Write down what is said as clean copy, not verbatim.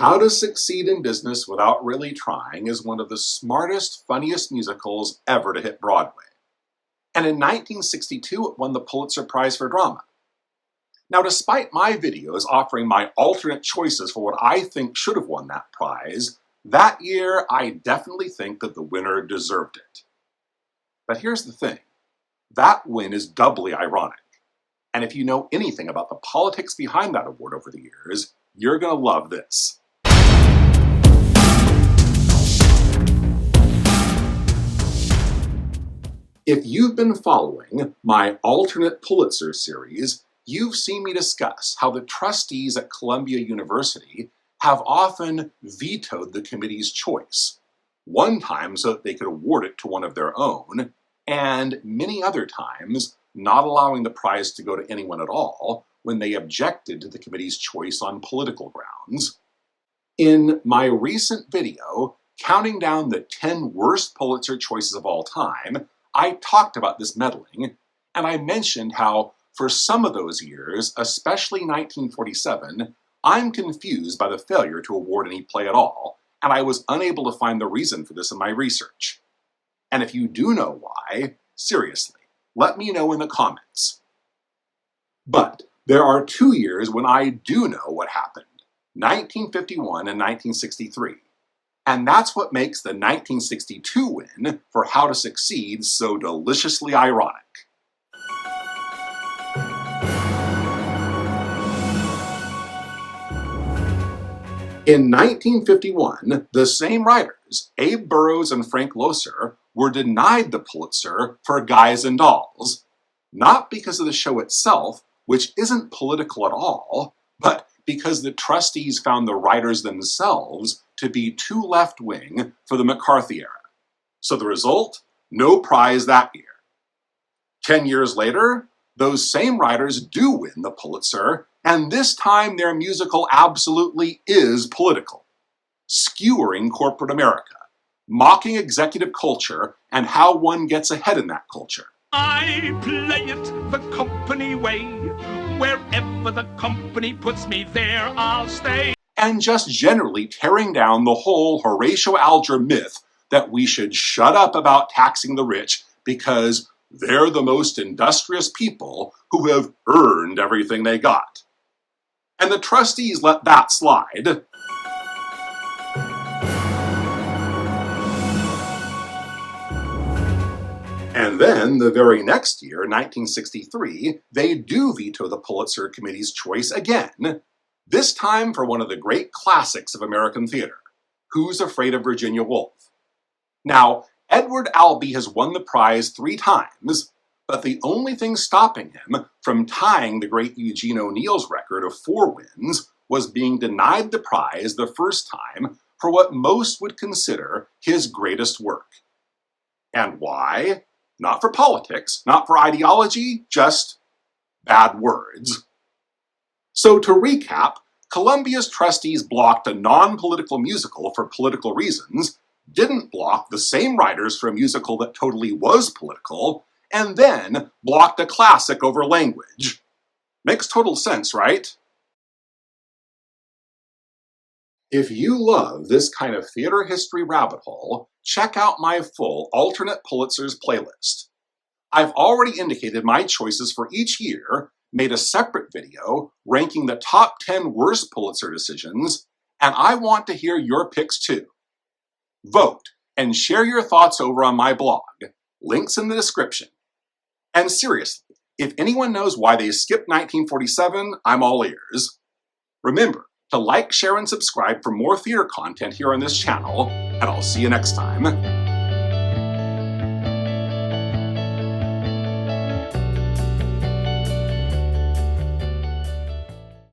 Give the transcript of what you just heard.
How to Succeed in Business Without Really Trying is one of the smartest, funniest musicals ever to hit Broadway. And in 1962, it won the Pulitzer Prize for Drama. Now, despite my videos offering my alternate choices for what I think should have won that prize, that year I definitely think that the winner deserved it. But here's the thing. That win is doubly ironic. And if you know anything about the politics behind that award over the years, you're going to love this. If you've been following my alternate Pulitzer series, you've seen me discuss how the trustees at Columbia University have often vetoed the committee's choice, one time so that they could award it to one of their own, and many other times not allowing the prize to go to anyone at all when they objected to the committee's choice on political grounds. In my recent video, counting down the 10 worst Pulitzer choices of all time, I talked about this meddling, and I mentioned how for some of those years, especially 1947, I'm confused by the failure to award any play at all, and I was unable to find the reason for this in my research. And if you do know why, seriously, let me know in the comments. But there are 2 years when I do know what happened, 1951 and 1963. And that's what makes the 1962 win for How to Succeed so deliciously ironic. In 1951, the same writers, Abe Burrows and Frank Loesser, were denied the Pulitzer for Guys and Dolls, not because of the show itself, which isn't political at all, but because the trustees found the writers themselves to be too left-wing for the McCarthy era. So the result? No prize that year. 10 years later, those same writers do win the Pulitzer, and this time their musical absolutely is political, skewering corporate America, mocking executive culture and how one gets ahead in that culture. I play it the company way. Wherever the company puts me, there I'll stay. And just generally tearing down the whole Horatio Alger myth that we should shut up about taxing the rich because they're the most industrious people who have earned everything they got. And the trustees let that slide. And then, the very next year, 1963, they do veto the Pulitzer Committee's choice again, this time for one of the great classics of American theater, Who's Afraid of Virginia Woolf? Now, Edward Albee has won the prize 3 times, but the only thing stopping him from tying the great Eugene O'Neill's record of 4 wins was being denied the prize the first time for what most would consider his greatest work. And why? Not for politics, not for ideology, just bad words. So to recap, Columbia's trustees blocked a non-political musical for political reasons, didn't block the same writers for a musical that totally was political, and then blocked a classic over language. Makes total sense, right? If you love this kind of theater history rabbit hole, check out my full alternate Pulitzers playlist. I've already indicated my choices for each year, made a separate video ranking the top 10 worst Pulitzer decisions, and I want to hear your picks too. Vote and share your thoughts over on my blog. Links in the description. And seriously, if anyone knows why they skipped 1947, I'm all ears. Remember to like, share, and subscribe for more theater content here on this channel, and I'll see you next time.